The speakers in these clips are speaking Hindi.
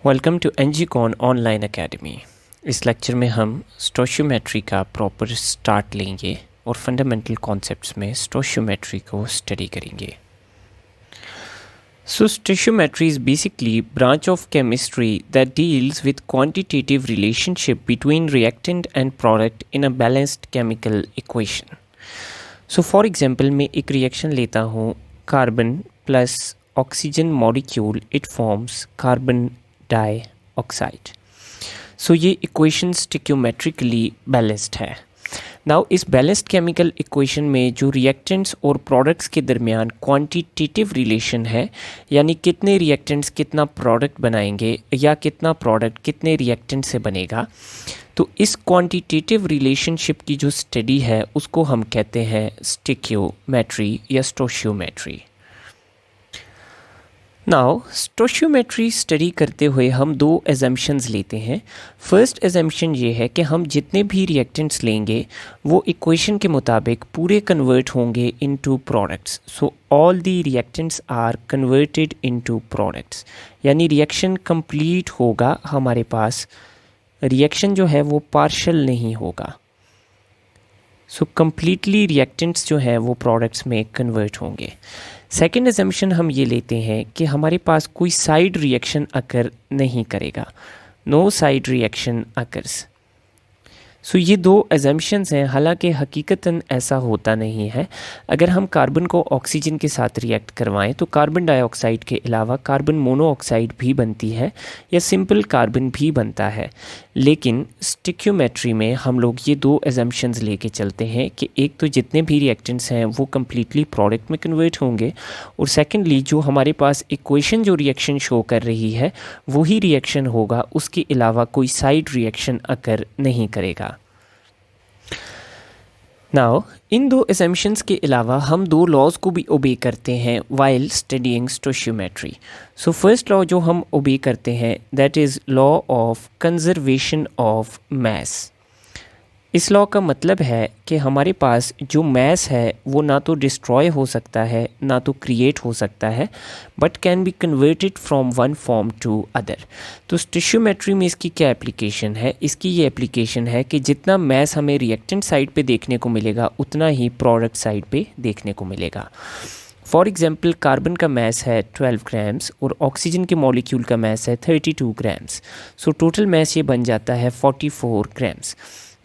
वेलकम टू एनजीकॉन ऑनलाइन एकेडमी। इस लेक्चर में हम स्टोशियोमेट्री का प्रॉपर स्टार्ट लेंगे और फंडामेंटल कॉन्सेप्ट्स में स्टोशियोमेट्री को स्टडी करेंगे। So stoichiometry is basically branch of chemistry that deals with quantitative relationship between reactant and product in a balanced chemical equation. So for example मैं एक रिएक्शन लेता हूँ carbon plus oxygen molecule, it forms carbon dioxide. So ये इक्वेशन स्टिक्योमेट्रिकली बैलेंस्ड है। नाउ इस बैलेंस्ड केमिकल इक्वेशन में जो रिएक्टेंट्स और प्रोडक्ट्स के दरमियान क्वांटिटेटिव रिलेशन है, यानी कितने रिएक्टेंट्स कितना प्रोडक्ट बनाएंगे या कितना प्रोडक्ट कितने रिएक्टेंट से बनेगा, तो इस क्वांटिटेटिव रिलेशनशिप की जो स्टडी है उसको हम कहते हैं स्टिक्योमेट्री या स्टोशियोमेट्री। नाउ स्टोशियोमेट्री स्टडी करते हुए हम दो एजम्पशंस लेते हैं। फर्स्ट एजम्पशन ये है कि हम जितने भी रिएक्टेंट्स लेंगे वो इक्वेशन के मुताबिक पूरे कन्वर्ट होंगे into products. So all the reactants are converted into products, यानी रिएक्शन कंप्लीट होगा, हमारे पास रिएक्शन जो है वो पार्शल नहीं होगा। सो कंप्लीटली रिएक्टेंट्स जो है वो प्रोडक्ट्स में कन्वर्ट होंगे। सेकेंड एजम्पशन हम ये लेते हैं कि हमारे पास कोई साइड रिएक्शन अकर नहीं करेगा, नो साइड रिएक्शन अकर्स। सो ये दो एजम्पशंस हैं, हालांकि हकीकतन ऐसा होता नहीं है। अगर हम कार्बन को ऑक्सीजन के साथ रिएक्ट करवाएं तो कार्बन डाइऑक्साइड के अलावा कार्बन मोनोऑक्साइड भी बनती है या सिंपल कार्बन भी बनता है। लेकिन स्टिक्योमेट्री में हम लोग ये दो एजम्पशंस लेके चलते हैं कि एक तो जितने भी रिएक्टेंट्स हैं वो कम्प्लीटली प्रोडक्ट में कन्वर्ट होंगे, और सेकेंडली जो हमारे पास इक्वेशन जो रिएक्शन शो कर रही है वही रिएक्शन होगा, उसके अलावा कोई साइड रिएक्शन अकर नहीं करेगा। नाउ इन दो एजम्पशंस के अलावा हम दो लॉज को भी ओबे करते हैं while studying stoichiometry. So first law जो हम ओबे करते हैं that is law of conservation of mass. इस लॉ का मतलब है कि हमारे पास जो मैस है वो ना तो डिस्ट्रॉय हो सकता है ना तो क्रिएट हो सकता है, but can be converted from one form to other. तो स्टिशियोमेट्री में इसकी क्या एप्लीकेशन है? इसकी ये एप्लीकेशन है कि जितना मैस हमें रिएक्टेंट साइड पे देखने को मिलेगा उतना ही प्रोडक्ट साइड पे देखने को मिलेगा। फॉर एग्जांपल कार्बन का मैस है 12 ग्राम्स और ऑक्सीजन के मॉलिक्यूल का मैस है 32 ग्राम्स। सो टोटल मैस ये बन जाता है 44 ग्राम्स।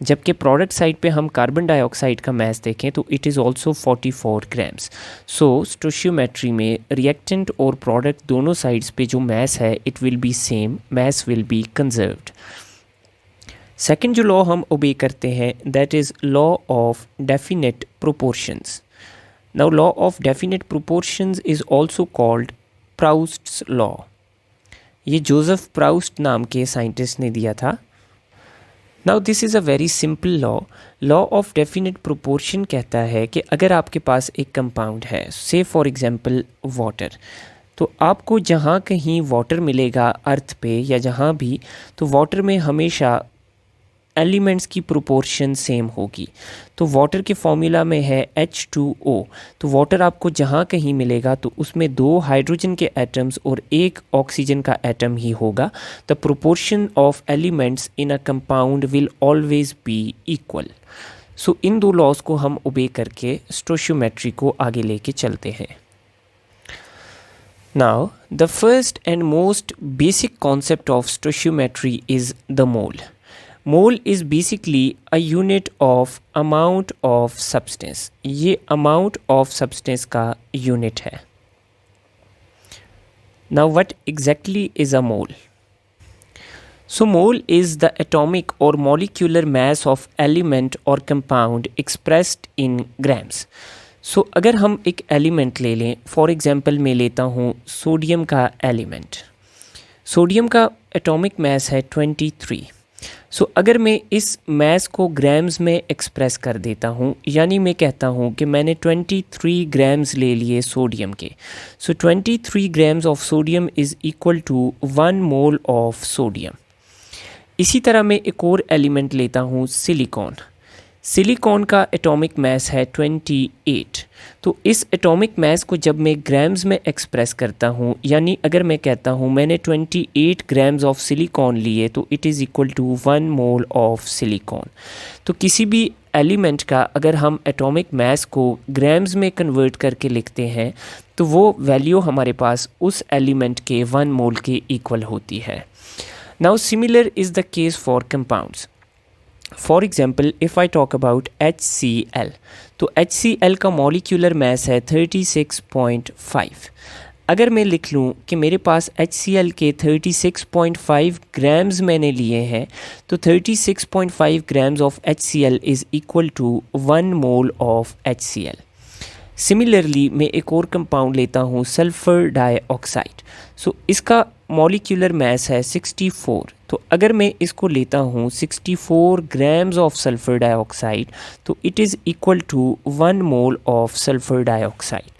जबकि प्रोडक्ट साइड पे हम कार्बन डाइऑक्साइड का मैस देखें तो it is also 44 grams. So stoichiometry में रिएक्टेंट और प्रोडक्ट दोनों साइड्स पे जो मैस है it will be same, mass will be conserved. Second जो लॉ हम ओबे करते हैं that is law of definite proportions. Now law of definite proportions is also called Proust's law. ये जोसेफ प्राउस्ट नाम के साइंटिस्ट ने दिया था। Now this is a very simple law. Law of definite proportion कहता है कि अगर आपके पास एक कंपाउंड है, से फॉर एग्जांपल वाटर, तो आपको जहाँ कहीं वाटर मिलेगा अर्थ पे या जहाँ भी, तो वाटर में हमेशा एलिमेंट्स की प्रोपोर्शन सेम होगी। तो वाटर के फॉर्मूला में है H2O, तो वाटर आपको जहाँ कहीं मिलेगा तो उसमें 2 हाइड्रोजन के एटम्स और 1 ऑक्सीजन का एटम ही होगा। The proportion of elements in a compound will always be equal. So in दो लॉज को हम ओबे करके स्टोशियोमेट्री को आगे लेके चलते हैं। Now the first and most basic concept of stoichiometry is the mole. Mole is basically a unit of amount of substance. ये अमाउंट ऑफ सब्सटेंस का यूनिट है। Now what exactly is a mole? So mole is the atomic और मॉलिक्यूलर मास ऑफ एलिमेंट और कंपाउंड एक्सप्रेस्ड इन ग्राम्स। सो अगर हम एक एलिमेंट ले लें, फॉर एग्जांपल मैं लेता हूँ सोडियम का एलिमेंट। सोडियम का एटॉमिक मास है 23। सो अगर मैं इस मैस को ग्राम्स में एक्सप्रेस कर देता हूँ, यानी मैं कहता हूँ कि मैंने 23 ग्राम्स ले लिए सोडियम के। So 23 grams of sodium is equal to 1 mole of sodium. इसी तरह मैं एक और एलिमेंट लेता हूँ सिलिकॉन। सिलिकॉन का एटॉमिक मास है 28। तो इस एटॉमिक मास को जब मैं ग्राम्स में एक्सप्रेस करता हूँ, यानी अगर मैं कहता हूँ मैंने 28 ग्राम्स ऑफ सिलिकॉन लिए, तो it is equal to 1 mole of silicon. तो किसी भी एलिमेंट का अगर हम एटॉमिक मास को ग्राम्स में कन्वर्ट करके लिखते हैं तो वो वैल्यू हमारे पास उस एलिमेंट के 1 मोल के इक्वल होती है। Now similar is the case for compounds. For example if I talk about HCl, तो HCl का मॉलिक्यूलर मास है 36.5। अगर मैं लिख लूँ कि मेरे पास HCl के 36.5 ग्राम्स मैंने लिए हैं, तो 36.5 grams of HCl is equal to 1 mole of HCl। Similarly मैं एक और कंपाउंड लेता हूँ सल्फ़र डाइऑक्साइड। सो इसका मॉलिक्यूलर मास है 64। तो अगर मैं इसको लेता हूँ 64 ग्राम्स ऑफ सल्फ़र डाइऑक्साइड, तो it is equal to 1 mole of sulphur dioxide.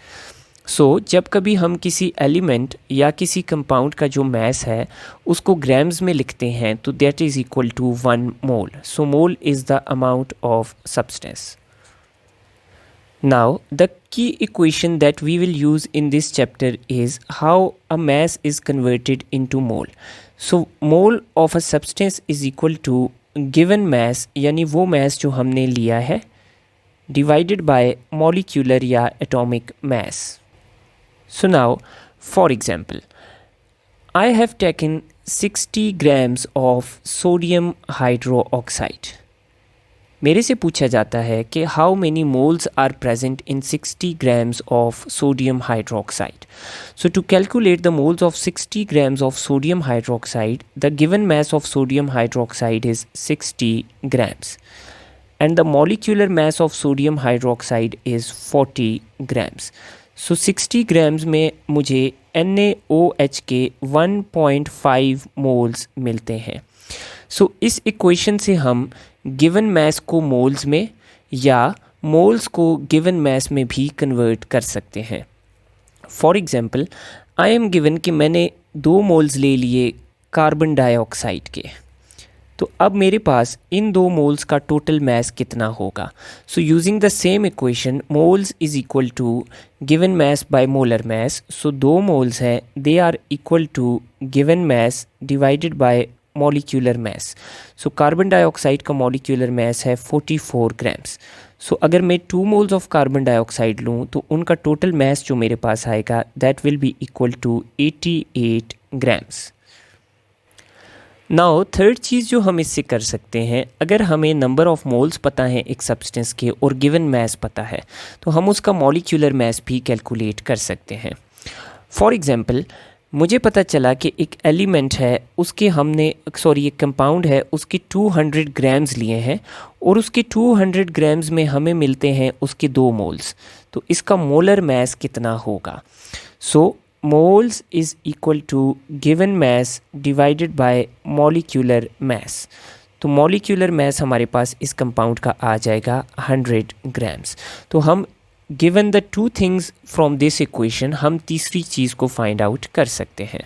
So जब कभी हम किसी एलिमेंट या किसी कंपाउंड का जो मास है उसको ग्राम्स में लिखते हैं तो that is equal to 1 mole. So mole is the amount of substance. Now, the key equation that we will use in this chapter is how a mass is converted into mole. So, mole of a substance is equal to given mass, यानी वो mass जो हमने लिया है divided by molecular या atomic mass. So now, for example, I have taken 60 grams of sodium hydroxide. मेरे से पूछा जाता है कि how many moles are present in 60 grams of sodium hydroxide. So to calculate the moles of 60 grams of sodium hydroxide, the given mass of sodium hydroxide is 60 grams and the molecular mass of sodium hydroxide is 40 grams. So 60 grams में मुझे NaOH के 1.5 मोल्स मिलते हैं। सो इस इक्वेशन से हम गिवन मास को मोल्स में या मोल्स को गिवन मास में भी कन्वर्ट कर सकते हैं। For example I am given कि मैंने 2 मोल्स ले लिए कार्बन डाइऑक्साइड के, तो अब मेरे पास इन 2 मोल्स का टोटल मास कितना होगा। So using the same equation moles is equal to given mass by molar mass. So 2 moles हैं, they are equal to given mass divided by molecular mass. So carbon dioxide का मॉलिक्यूलर मास है 44 ग्राम्स। सो अगर मैं 2 मोल्स ऑफ कार्बन डाइऑक्साइड लूँ तो उनका टोटल मास जो मेरे पास आएगा that will be equal to 88 grams. Now third चीज़ जो हम इससे कर सकते हैं, अगर हमें नंबर ऑफ़ मोल्स पता है एक सब्सटेंस के और गिवन मास पता है तो हम उसका मॉलिक्यूलर मास भी कैलकुलेट कर सकते हैं। फॉर एग्ज़ाम्पल मुझे पता चला कि एक एलिमेंट है उसके एक कंपाउंड है उसके 200 ग्राम्स लिए हैं और उसके 200 ग्राम्स में हमें मिलते हैं उसके 2 मोल्स, तो इसका मोलर मास कितना होगा। So moles is equal to given mass divided by molecular mass. तो मॉलिक्यूलर मास हमारे पास इस कंपाउंड का आ जाएगा 100 ग्राम्स। तो हम given the 2 things from this equation हम तीसरी चीज़ को फाइंड आउट कर सकते हैं।